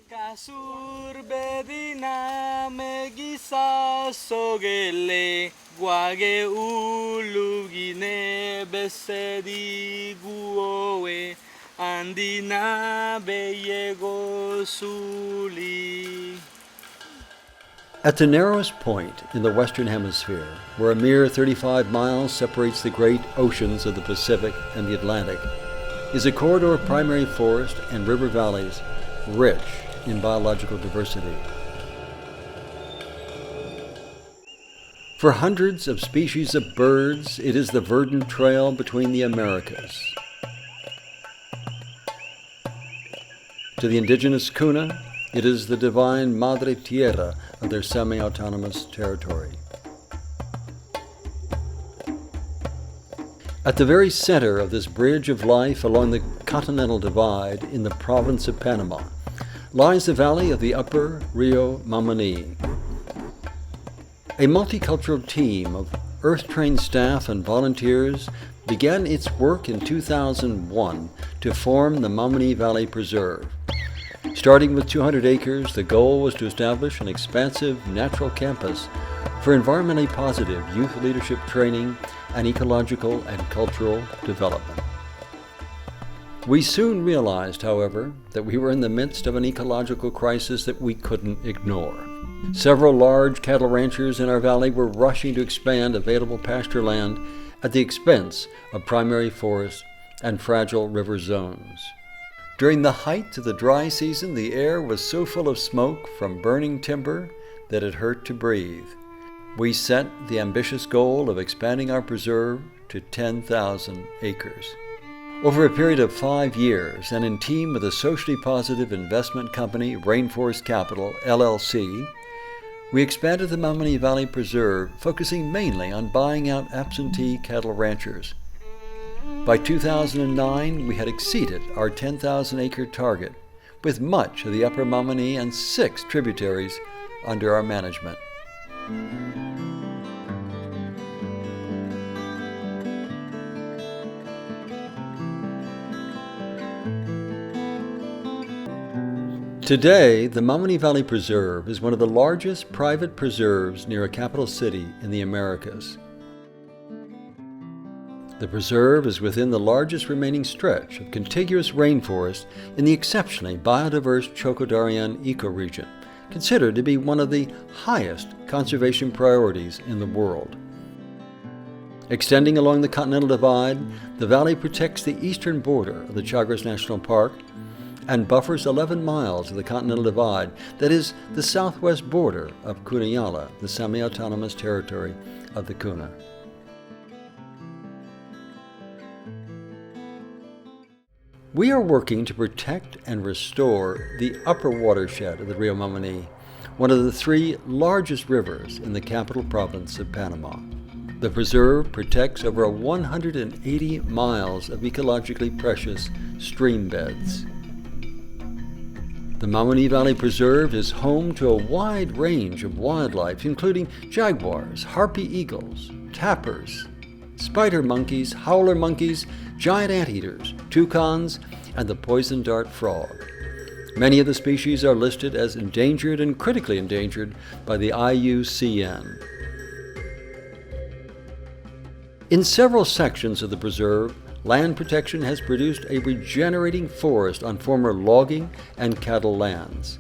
Kasur bedina megisa sogele guage ulugine besedi guoe andina beyego suli. At the narrowest point in the Western Hemisphere, where a mere 35 miles separates the great oceans of the Pacific and the Atlantic, is a corridor of primary forest and river valleys rich in biological diversity. For hundreds of species of birds, it is the verdant trail between the Americas. To the indigenous Kuna, it is the divine Madre Tierra of their semi-autonomous territory. At the very center of this bridge of life along the Continental Divide in the province of Panama lies the valley of the upper Rio Mamani. A multicultural team of Earth-trained staff and volunteers began its work in 2001 to form the Mamani Valley Preserve. Starting with 200 acres, the goal was to establish an expansive natural campus for environmentally positive youth leadership training and ecological and cultural development. We soon realized, however, that we were in the midst of an ecological crisis that we couldn't ignore. Several large cattle ranchers in our valley were rushing to expand available pasture land at the expense of primary forest and fragile river zones. During the height of the dry season, the air was so full of smoke from burning timber that it hurt to breathe. We set the ambitious goal of expanding our preserve to 10,000 acres. Over a period of 5 years, and in team with the socially positive investment company Rainforest Capital, LLC, we expanded the Mamani Valley Preserve, focusing mainly on buying out absentee cattle ranchers. By 2009, we had exceeded our 10,000-acre target, with much of the Upper Mamani and 6 tributaries under our management. Today, the Mamani Valley Preserve is one of the largest private preserves near a capital city in the Americas. The preserve is within the largest remaining stretch of contiguous rainforest in the exceptionally biodiverse Choco-Darien ecoregion, considered to be one of the highest conservation priorities in the world. Extending along the Continental Divide, the valley protects the eastern border of the Chagres National Park and buffers 11 miles of the Continental Divide, that is, the southwest border of Cunayala, the semi-autonomous territory of the Kuna. We are working to protect and restore the upper watershed of the Rio Mamani, one of the 3 largest rivers in the capital province of Panama. The preserve protects over 180 miles of ecologically precious stream beds. The Mamani Valley Preserve is home to a wide range of wildlife, including jaguars, harpy eagles, tapirs, spider monkeys, howler monkeys, giant anteaters, toucans, and the poison dart frog. Many of the species are listed as endangered and critically endangered by the IUCN. In several sections of the preserve, land protection has produced a regenerating forest on former logging and cattle lands.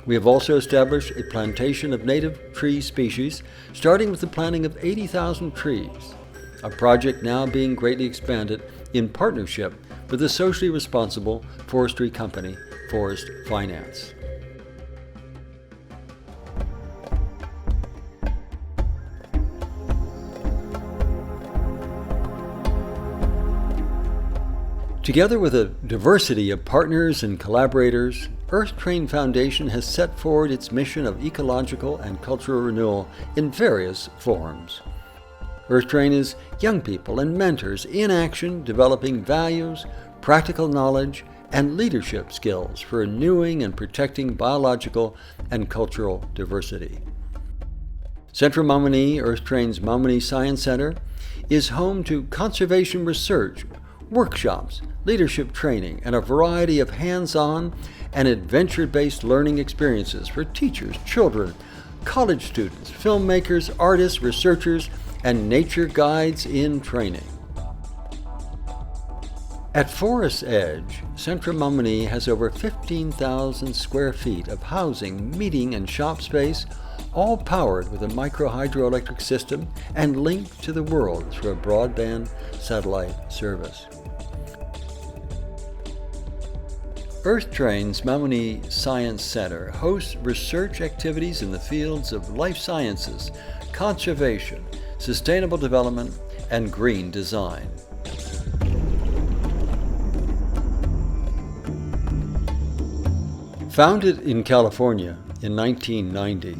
We have also established a plantation of native tree species, starting with the planting of 80,000 trees, a project now being greatly expanded in partnership with the socially responsible forestry company, Forest Finance. Together with a diversity of partners and collaborators, Earth-Train Foundation has set forward its mission of ecological and cultural renewal in various forms. Earth-Train is young people and mentors in action, developing values, practical knowledge, and leadership skills for renewing and protecting biological and cultural diversity. Central Mamani, Earth-Train's Mamani Science Center, is home to conservation research, workshops, leadership training, and a variety of hands-on and adventure-based learning experiences for teachers, children, college students, filmmakers, artists, researchers, and nature guides in training. At Forest Edge, Central Mamoni has over 15,000 square feet of housing, meeting, and shop space, all powered with a micro-hydroelectric system and linked to the world through a broadband satellite service. EarthTrain's Mamoni Science Center hosts research activities in the fields of life sciences, conservation, sustainable development, and green design. Founded in California in 1990,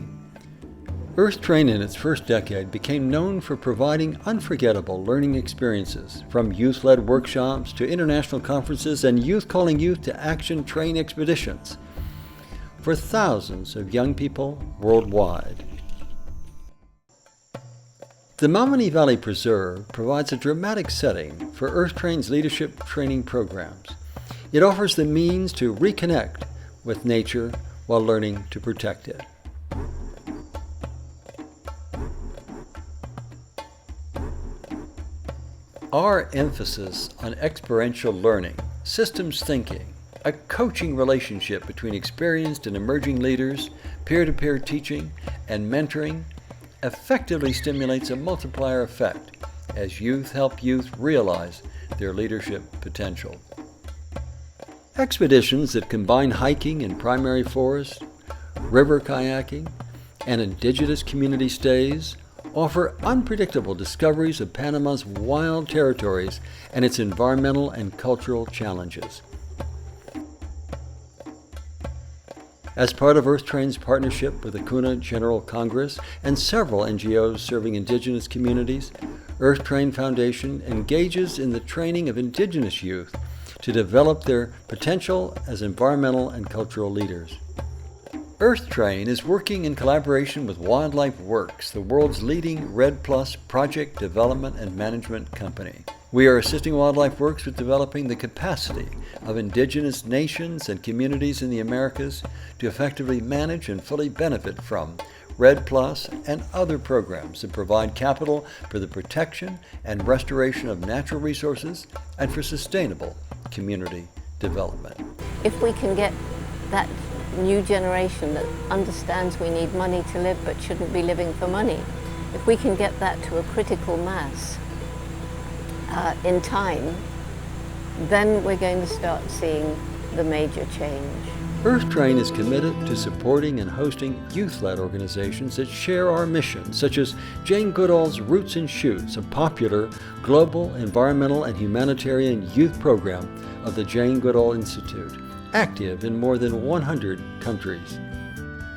EarthTrain in its first decade became known for providing unforgettable learning experiences, from youth-led workshops to international conferences and Youth Calling Youth to Action Train expeditions for thousands of young people worldwide. The Mamoni Valley Preserve provides a dramatic setting for EarthTrain's leadership training programs. It offers the means to reconnect with nature while learning to protect it. Our emphasis on experiential learning, systems thinking, a coaching relationship between experienced and emerging leaders, peer-to-peer teaching, and mentoring effectively stimulates a multiplier effect as youth help youth realize their leadership potential. Expeditions that combine hiking in primary forest, river kayaking, and indigenous community stays offer unpredictable discoveries of Panama's wild territories and its environmental and cultural challenges. As part of EarthTrain's partnership with the Kuna General Congress and several NGOs serving indigenous communities, EarthTrain Foundation engages in the training of indigenous youth to develop their potential as environmental and cultural leaders. EarthTrain is working in collaboration with Wildlife Works, the world's leading REDD+ project development and management company. We are assisting Wildlife Works with developing the capacity of indigenous nations and communities in the Americas to effectively manage and fully benefit from REDD+ and other programs that provide capital for the protection and restoration of natural resources and for sustainable community development. If we can get that new generation that understands we need money to live but shouldn't be living for money, if we can get that to a critical mass in time, then we're going to start seeing the major change. EarthTrain is committed to supporting and hosting youth-led organizations that share our mission, such as Jane Goodall's Roots and Shoots, a popular global environmental and humanitarian youth program of the Jane Goodall Institute, active in more than 100 countries.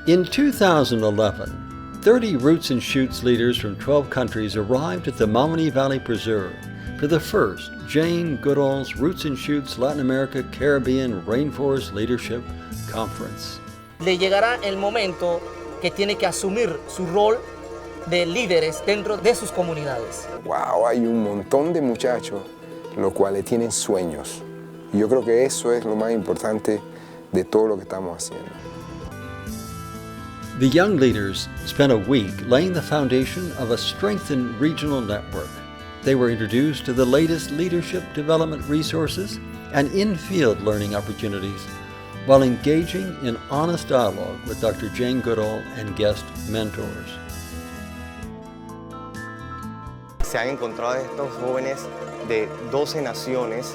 In 2011, 30 Roots and Shoots leaders from 12 countries arrived at the Mamoni Valley Preserve for the first Jane Goodall's Roots and Shoots Latin America Caribbean Rainforest Leadership Conference. Le llegará el momento que tiene que asumir su rol de líderes dentro de sus comunidades. Wow, hay un montón de muchachos los cuales tienen sueños. Y yo creo que eso es lo más importante de todo lo que estamos haciendo. The young leaders spent a week laying the foundation of a strengthened regional network. They were introduced to the latest leadership development resources and in-field learning opportunities while engaging in honest dialogue with Dr. Jane Goodall and guest mentors. Se han encontrado estos jóvenes de 12 naciones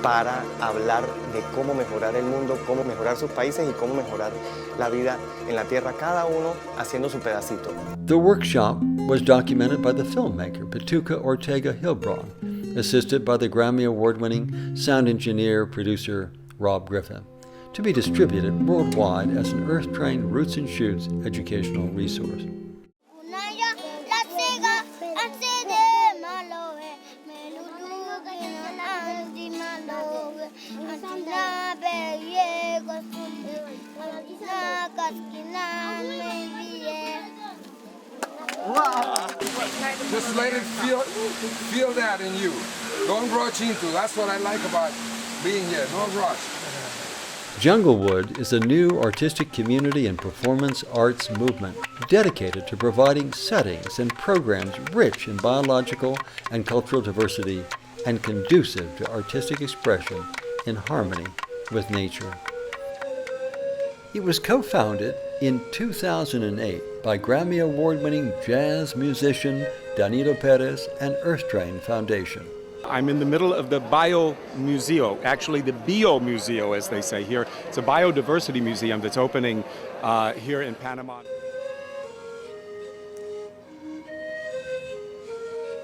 para hablar de cómo mejorar el mundo, cómo mejorar sus países y cómo mejorar la vida en la tierra, cada uno haciendo su pedacito. The workshop was documented by the filmmaker Patuca Ortega Hilbron, assisted by the Grammy Award-winning sound engineer producer Rob Griffin, to be distributed worldwide as an EarthTrain Roots and Shoots educational resource. Wow. Just let it feel that in you. Don't rush into. That's what I like about being here. No rush. Junglewood is a new artistic community and performance arts movement dedicated to providing settings and programs rich in biological and cultural diversity and conducive to artistic expression in harmony with nature. It was co-founded in 2008 by Grammy Award-winning jazz musician Danilo Perez and Earth Train Foundation. I'm in the middle of the Bio Museo, actually the Bio Museo, as they say here. It's a biodiversity museum that's opening here in Panama.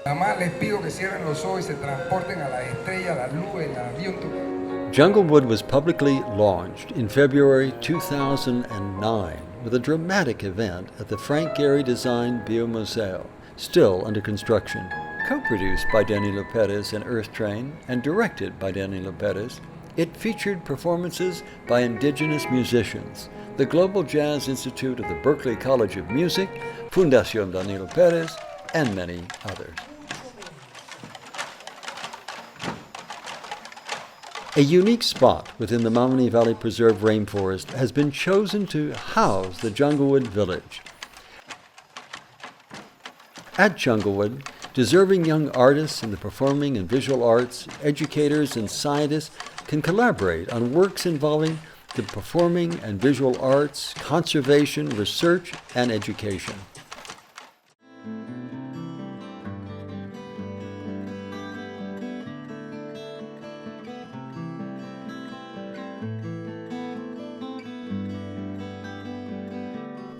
Nada más les pido que cierren los ojos y se transporten a las estrellas, las nubes, el avión. Junglewood was publicly launched in February 2009 with a dramatic event at the Frank Gehry Design Biomuseo, still under construction. Co-produced by Danilo Perez and Earth Train and directed by Danilo Perez, it featured performances by indigenous musicians, the Global Jazz Institute of the Berklee College of Music, Fundación Danilo Perez, and many others. A unique spot within the Mamani Valley Preserve rainforest has been chosen to house the Junglewood Village. At Junglewood, deserving young artists in the performing and visual arts, educators and scientists can collaborate on works involving the performing and visual arts, conservation, research, and education.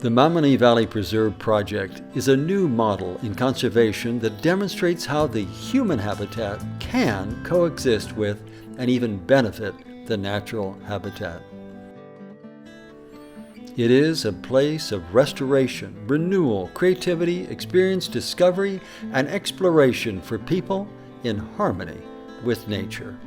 The Mamani Valley Preserve Project is a new model in conservation that demonstrates how the human habitat can coexist with and even benefit the natural habitat. It is a place of restoration, renewal, creativity, experience, discovery, and exploration for people in harmony with nature.